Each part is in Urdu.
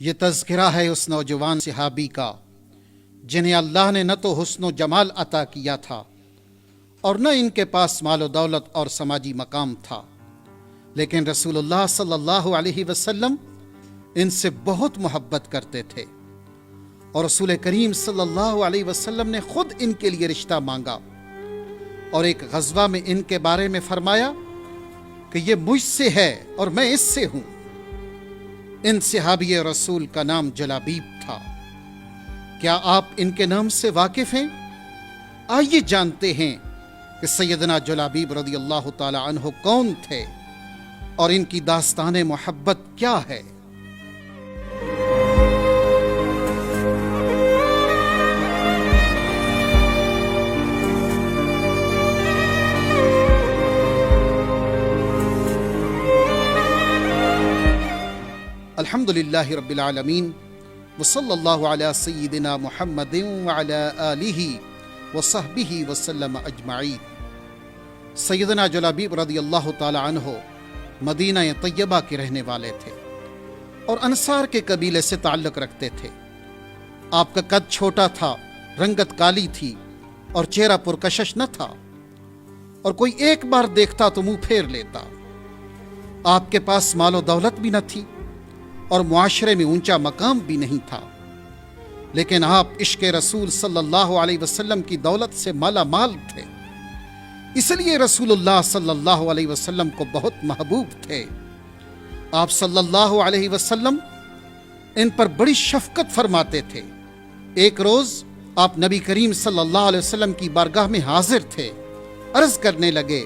یہ تذکرہ ہے اس نوجوان صحابی کا جنہیں اللہ نے نہ تو حسن و جمال عطا کیا تھا اور نہ ان کے پاس مال و دولت اور سماجی مقام تھا، لیکن رسول اللہ صلی اللہ علیہ وسلم ان سے بہت محبت کرتے تھے اور رسول کریم صلی اللہ علیہ وسلم نے خود ان کے لیے رشتہ مانگا اور ایک غزوہ میں ان کے بارے میں فرمایا کہ یہ مجھ سے ہے اور میں اس سے ہوں۔ ان صحابی رسول کا نام جلابیب تھا۔ کیا آپ ان کے نام سے واقف ہیں؟ آئیے جانتے ہیں کہ سیدنا جلابیب رضی اللہ تعالی عنہ کون تھے اور ان کی داستان محبت کیا ہے۔ الحمدللہ رب العالمین وصلی اللہ علی سیدنا محمد وعلی آلہ وصحبہ وسلم اجمعین۔ سیدنا جلابیب رضی اللہ تعالی عنہ مدینہ طیبہ کے رہنے والے تھے اور انصار کے قبیلے سے تعلق رکھتے تھے۔ آپ کا قد چھوٹا تھا، رنگت کالی تھی اور چہرہ پرکشش نہ تھا، اور کوئی ایک بار دیکھتا تو منہ پھیر لیتا۔ آپ کے پاس مال و دولت بھی نہ تھی اور معاشرے میں اونچا مقام بھی نہیں تھا، لیکن آپ عشق رسول صلی اللہ علیہ وسلم کی دولت سے مالا مال تھے، اس لیے رسول اللہ صلی اللہ علیہ وسلم کو بہت محبوب تھے۔ آپ صلی اللہ علیہ وسلم ان پر بڑی شفقت فرماتے تھے۔ ایک روز آپ نبی کریم صلی اللہ علیہ وسلم کی بارگاہ میں حاضر تھے، عرض کرنے لگے،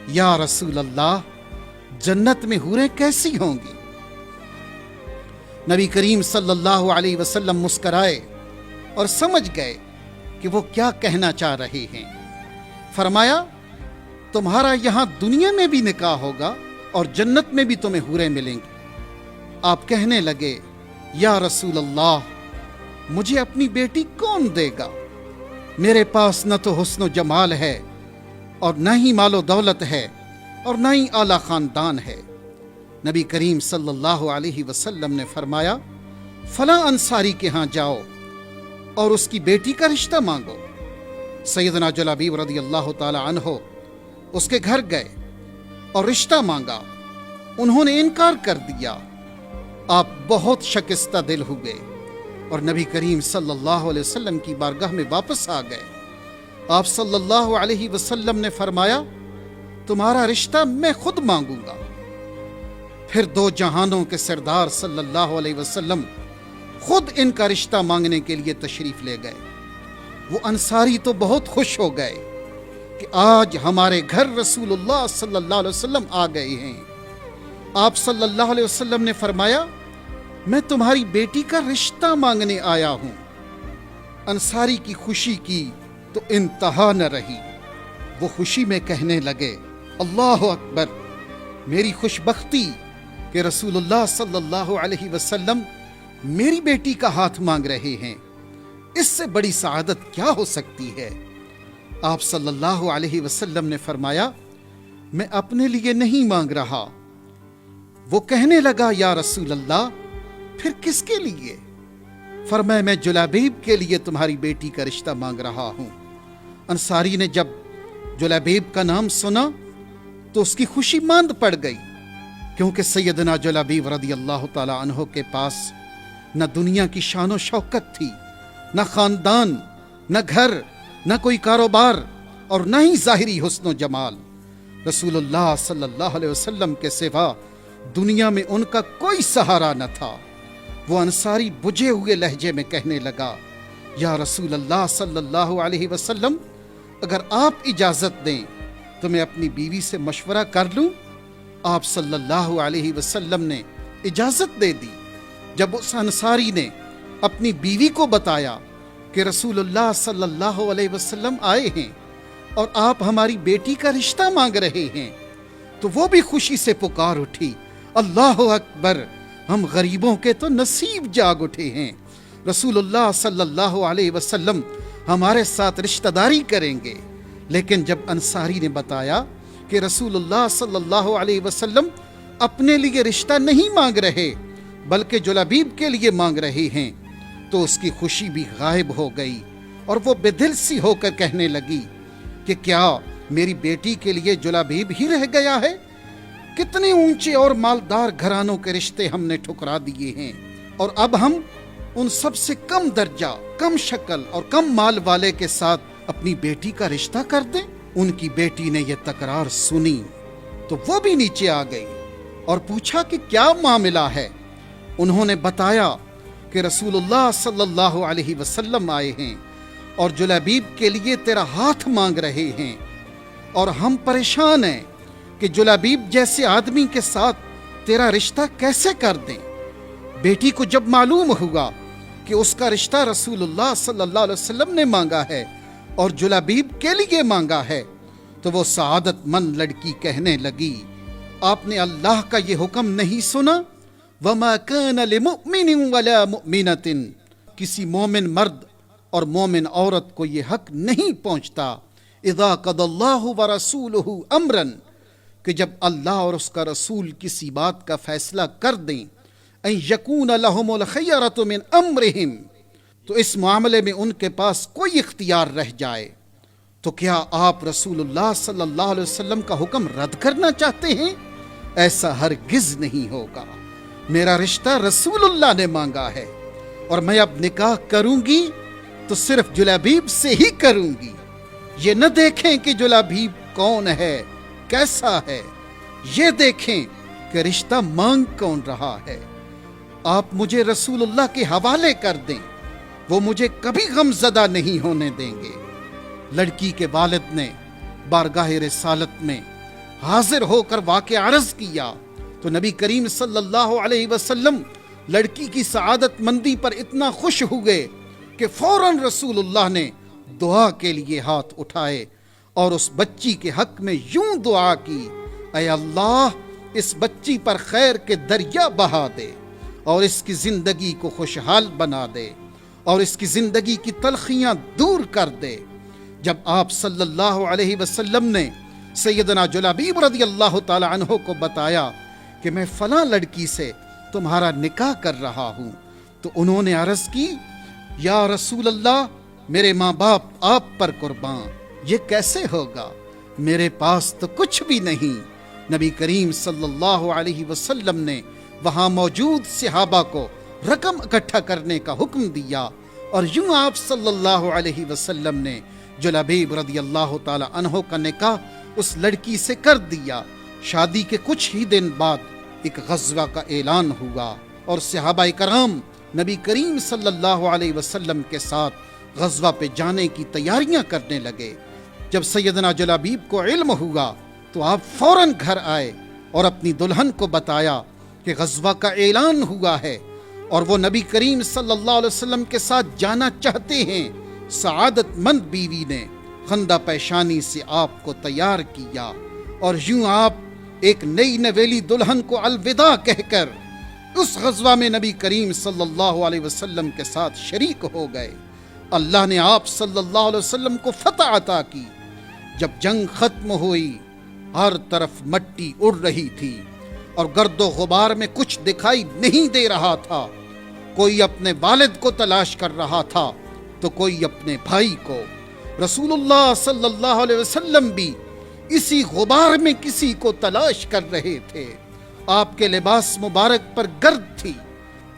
یا رسول اللہ، جنت میں حوریں کیسی ہوں گی؟ نبی کریم صلی اللہ علیہ وسلم مسکرائے اور سمجھ گئے کہ وہ کیا کہنا چاہ رہے ہیں۔ فرمایا، تمہارا یہاں دنیا میں بھی نکاح ہوگا اور جنت میں بھی تمہیں حوریں ملیں گی۔ آپ کہنے لگے، یا رسول اللہ، مجھے اپنی بیٹی کون دے گا؟ میرے پاس نہ تو حسن و جمال ہے اور نہ ہی مال و دولت ہے اور نہ ہی اعلیٰ خاندان ہے۔ نبی کریم صلی اللہ علیہ وسلم نے فرمایا، فلاں انصاری کے ہاں جاؤ اور اس کی بیٹی کا رشتہ مانگو۔ سیدنا جلابیب رضی اللہ تعالی عنہ اس کے گھر گئے اور رشتہ مانگا۔ انہوں نے انکار کر دیا۔ آپ بہت شکستہ دل ہوئے اور نبی کریم صلی اللہ علیہ وسلم کی بارگاہ میں واپس آ گئے۔ آپ صلی اللہ علیہ وسلم نے فرمایا، تمہارا رشتہ میں خود مانگوں گا۔ پھر دو جہانوں کے سردار صلی اللہ علیہ وسلم خود ان کا رشتہ مانگنے کے لیے تشریف لے گئے۔ وہ انصاری تو بہت خوش ہو گئے کہ آج ہمارے گھر رسول اللہ صلی اللہ علیہ وسلم آ گئے ہیں۔ آپ صلی اللہ علیہ وسلم نے فرمایا، میں تمہاری بیٹی کا رشتہ مانگنے آیا ہوں۔ انصاری کی خوشی کی تو انتہا نہ رہی۔ وہ خوشی میں کہنے لگے، اللہ اکبر، میری خوش بختی کہ رسول اللہ صلی اللہ علیہ وسلم میری بیٹی کا ہاتھ مانگ رہے ہیں، اس سے بڑی سعادت کیا ہو سکتی ہے؟ آپ صلی اللہ علیہ وسلم نے فرمایا، میں اپنے لیے نہیں مانگ رہا۔ وہ کہنے لگا، یا رسول اللہ، پھر کس کے لیے؟ فرمایا، میں جلابیب کے لیے تمہاری بیٹی کا رشتہ مانگ رہا ہوں۔ انصاری نے جب جلابیب کا نام سنا تو اس کی خوشی ماند پڑ گئی، کیونکہ سیدنا جلابیب رضی اللہ تعالی عنہ کے پاس نہ دنیا کی شان و شوکت تھی، نہ خاندان، نہ گھر، نہ کوئی کاروبار اور نہ ہی ظاہری حسن و جمال۔ رسول اللہ صلی اللہ علیہ وسلم کے سوا دنیا میں ان کا کوئی سہارا نہ تھا۔ وہ انصاری بجھے ہوئے لہجے میں کہنے لگا، یا رسول اللہ صلی اللہ علیہ وسلم، اگر آپ اجازت دیں تو میں اپنی بیوی سے مشورہ کر لوں۔ آپ صلی اللہ علیہ وسلم نے اجازت دے دی۔ جب اس انصاری نے اپنی بیوی کو بتایا کہ رسول اللہ صلی اللہ علیہ وسلم آئے ہیں اور آپ ہماری بیٹی کا رشتہ مانگ رہے ہیں، تو وہ بھی خوشی سے پکار اٹھی، اللہ اکبر، ہم غریبوں کے تو نصیب جاگ اٹھے ہیں، رسول اللہ صلی اللہ علیہ وسلم ہمارے ساتھ رشتہ داری کریں گے۔ لیکن جب انصاری نے بتایا کہ رسول اللہ صلی اللہ علیہ وسلم اپنے لیے رشتہ نہیں مانگ رہے، بلکہ جلابیب کے لیے مانگ رہے ہیں، تو اس کی خوشی بھی غائب ہو گئی اور وہ بے دل سی ہو کر کہنے لگی کہ کیا میری بیٹی کے لیے جلابیب ہی رہ گیا ہے؟ کتنے اونچے اور مالدار گھرانوں کے رشتے ہم نے ٹھکرا دیے ہیں، اور اب ہم ان سب سے کم درجہ، کم شکل اور کم مال والے کے ساتھ اپنی بیٹی کا رشتہ کر دیں؟ ان کی بیٹی نے یہ تکرار سنی تو وہ بھی نیچے آ گئی اور پوچھا کہ کیا معاملہ ہے؟ انہوں نے بتایا کہ رسول اللہ صلی اللہ علیہ وسلم آئے ہیں اور جلابیب کے لیے تیرا ہاتھ مانگ رہے ہیں، اور ہم پریشان ہیں کہ جلابیب جیسے آدمی کے ساتھ تیرا رشتہ کیسے کر دیں۔ بیٹی کو جب معلوم ہوا کہ اس کا رشتہ رسول اللہ صلی اللہ علیہ وسلم نے مانگا ہے اور جلابیب کے لیے مانگا ہے، تو وہ سعادت مند لڑکی کہنے لگی، آپ نے اللہ کا یہ حکم نہیں سنا؟ وَمَا كَانَ لِمُؤْمِنٍ وَلَا مُؤْمِنَةٍ، کسی مومن مرد اور مومن عورت کو یہ حق نہیں پہنچتا، اِذَا قَضَى اللَّهُ وَرَسُولُهُ أَمْرًا، کہ جب اللہ اور اس کا رسول کسی بات کا فیصلہ کر دیں، أَن يَكُونَ لَهُمُ الْخِيَرَةُ مِنْ أَمْرِهِمْ، تو اس معاملے میں ان کے پاس کوئی اختیار رہ جائے، تو کیا آپ رسول اللہ صلی اللہ علیہ وسلم کا حکم رد کرنا چاہتے ہیں؟ ایسا ہرگز نہیں ہوگا۔ میرا رشتہ رسول اللہ نے مانگا ہے، اور میں اب نکاح کروں گی تو صرف جلابیب سے ہی کروں گی۔ یہ نہ دیکھیں کہ جلابیب کون ہے، کیسا ہے، یہ دیکھیں کہ رشتہ مانگ کون رہا ہے۔ آپ مجھے رسول اللہ کے حوالے کر دیں، وہ مجھے کبھی غم زدہ نہیں ہونے دیں گے۔ لڑکی کے والد نے بارگاہ رسالت میں حاضر ہو کر واقعہ عرض کیا تو نبی کریم صلی اللہ علیہ وسلم لڑکی کی سعادت مندی پر اتنا خوش ہوئے کہ فوراً رسول اللہ نے دعا کے لیے ہاتھ اٹھائے اور اس بچی کے حق میں یوں دعا کی، اے اللہ اس بچی پر خیر کے دریا بہا دے اور اس کی زندگی کو خوشحال بنا دے اور اس کی زندگی کی تلخیاں دور کر دے۔ جب آپ صلی اللہ علیہ وسلم نے سیدنا جلابیب رضی اللہ تعالی عنہ کو بتایا کہ میں فلاں لڑکی سے تمہارا نکاح کر رہا ہوں، تو انہوں نے عرض کی، یا رسول اللہ میرے ماں باپ آپ پر قربان، یہ کیسے ہوگا؟ میرے پاس تو کچھ بھی نہیں۔ نبی کریم صلی اللہ علیہ وسلم نے وہاں موجود صحابہ کو رقم اکٹھا کرنے کا حکم دیا، اور یوں آپ صلی اللہ علیہ وسلم نے جلابیب رضی اللہ تعالی عنہ کا نکاح اس لڑکی سے کر دیا۔ شادی کے کچھ ہی دن بعد ایک غزوہ کا اعلان ہوا اور صحابہ کرام نبی کریم صلی اللہ علیہ وسلم کے ساتھ غزوہ پہ جانے کی تیاریاں کرنے لگے۔ جب سیدنا جلابیب کو علم ہوا تو آپ فوراً گھر آئے اور اپنی دلہن کو بتایا کہ غزوہ کا اعلان ہوا ہے اور وہ نبی کریم صلی اللہ علیہ وسلم کے ساتھ جانا چاہتے ہیں۔ سعادت مند بیوی نے خندہ پیشانی سے آپ کو تیار کیا اور یوں آپ ایک نئی نویلی دلہن کو الوداع کہہ کر اس غزوہ میں نبی کریم صلی اللہ علیہ وسلم کے ساتھ شریک ہو گئے۔ اللہ نے آپ صلی اللہ علیہ وسلم کو فتح عطا کی۔ جب جنگ ختم ہوئی، ہر طرف مٹی اڑ رہی تھی اور گرد و غبار میں کچھ دکھائی نہیں دے رہا تھا۔ کوئی اپنے والد کو تلاش کر رہا تھا تو کوئی اپنے بھائی کو۔ رسول اللہ صلی اللہ علیہ وسلم بھی اسی غبار میں کسی کو تلاش کر رہے تھے۔ آپ کے لباس مبارک پر گرد تھی،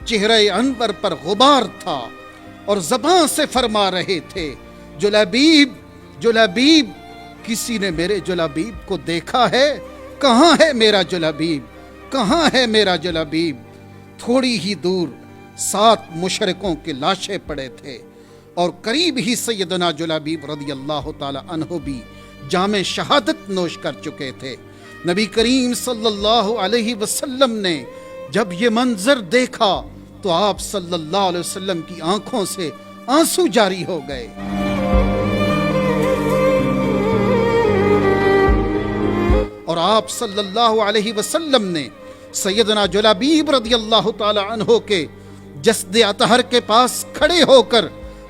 چہرہ انور پر غبار تھا، اور زبان سے فرما رہے تھے، جلابیب جلابیب، کسی نے میرے جلابیب کو دیکھا ہے؟ کہاں ہے میرا جلابیب؟ کہاں ہے میرا جلابیب؟ تھوڑی ہی دور 7 مشرکوں کے لاشیں پڑے تھے اور قریب ہی سیدنا جلابیب رضی اللہ تعالی عنہ بھی جام شہادت نوش کر چکے تھے۔ نبی کریم صلی اللہ علیہ وسلم نے جب یہ منظر دیکھا تو آپ صلی اللہ علیہ وسلم کی آنکھوں سے آنسو جاری ہو گئے۔ اور آپ صلی اللہ علیہ وسلم نے سیدنا جلابیب رضی اللہ تعالی عنہ کے جسد اطہر کے پاس کھڑے ہو کر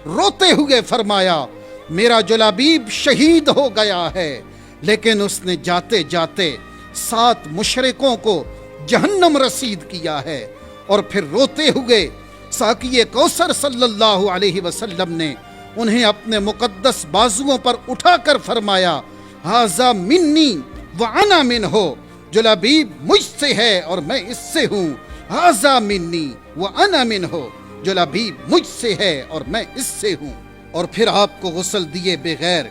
روتے ہوئے فرمایا، میرا جلابیب شہید ہو گیا ہے، لیکن اس نے جاتے جاتے 7 مشرکوں کو جہنم رسید کیا ہے، اور پھر روتے ہوئے ساقی کوثر صلی اللہ علیہ وسلم نے انہیں اپنے مقدس بازوؤں پر اٹھا کر فرمایا ھذا منی وانا منہ، جو لبیب مجھ سے ہے اور میں اس سے ہوں، ھذا منی وانا منہ، جو لبیب مجھ سے ہے اور میں اس سے ہوں۔ اور پھر آپ کو غسل دیے بغیر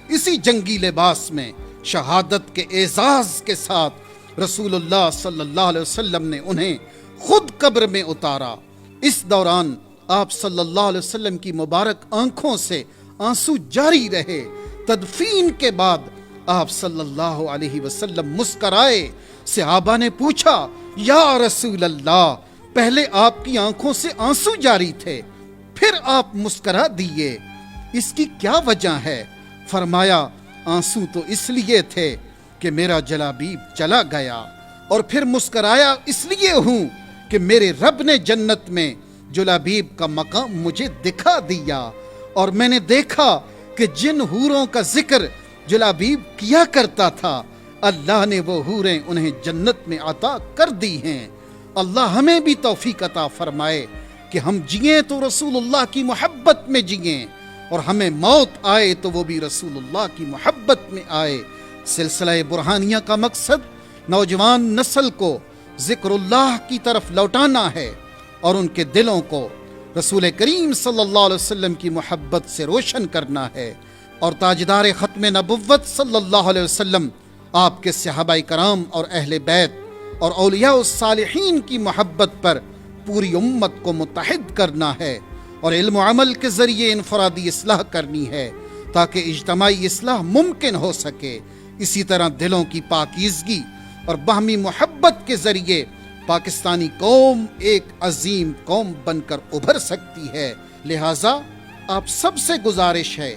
اسی جنگی لباس میں شہادت کے اعزاز کے ساتھ رسول اللہ صلی اللہ علیہ وسلم نے انہیں خود قبر میں اتارا۔ اس دوران آپ صلی اللہ علیہ وسلم کی مبارک آنکھوں سے آنسو جاری رہے۔ تدفین کے بعد آپ صلی اللہ علیہ وسلم مسکرائے۔ صحابہ نے پوچھا یا رسول اللہ، پہلے آپ کی آنکھوں سے آنسو جاری تھے، پھر آپ مسکرا دیے، اس کی کیا وجہ ہے؟ فرمایا آنسو تو اس لیے تھے کہ میرا جلابیب چلا گیا، اور پھر مسکرایا اس لیے ہوں کہ میرے رب نے جنت میں جلابیب کا مقام مجھے دکھا دیا، اور میں نے دیکھا کہ جن حوروں کا ذکر جلابیب کیا کرتا تھا اللہ نے وہ حوریں انہیں جنت میں عطا کر دی ہیں۔ اللہ ہمیں بھی توفیق عطا فرمائے کہ ہم جئیں تو رسول اللہ کی محبت میں جئیں، اور ہمیں موت آئے تو وہ بھی رسول اللہ کی محبت میں آئے۔ سلسلہ برہانیہ کا مقصد نوجوان نسل کو ذکر اللہ کی طرف لوٹانا ہے اور ان کے دلوں کو رسول کریم صلی اللہ علیہ وسلم کی محبت سے روشن کرنا ہے، اور تاجدار ختم نبوت صلی اللہ علیہ وسلم، آپ کے صحابہ کرام اور اہل بیت اور اولیاء الصالحین کی محبت پر پوری امت کو متحد کرنا ہے، اور علم و عمل کے ذریعے انفرادی اصلاح کرنی ہے تاکہ اجتماعی اصلاح ممکن ہو سکے۔ اسی طرح دلوں کی پاکیزگی اور باہمی محبت کے ذریعے پاکستانی قوم ایک عظیم قوم بن کر ابھر سکتی ہے۔ لہٰذا آپ سب سے گزارش ہے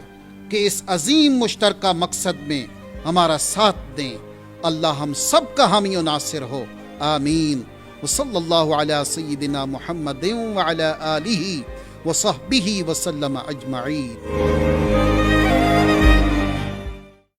کہ اس عظیم مشترکہ مقصد میں ہمارا ساتھ دیں۔ اللہ ہم سب کا حامی و ناصر ہو، آمین۔ وصلی اللہ علی سیدنا محمد وعلی آلہ وصحبہ وسلم اجمعین۔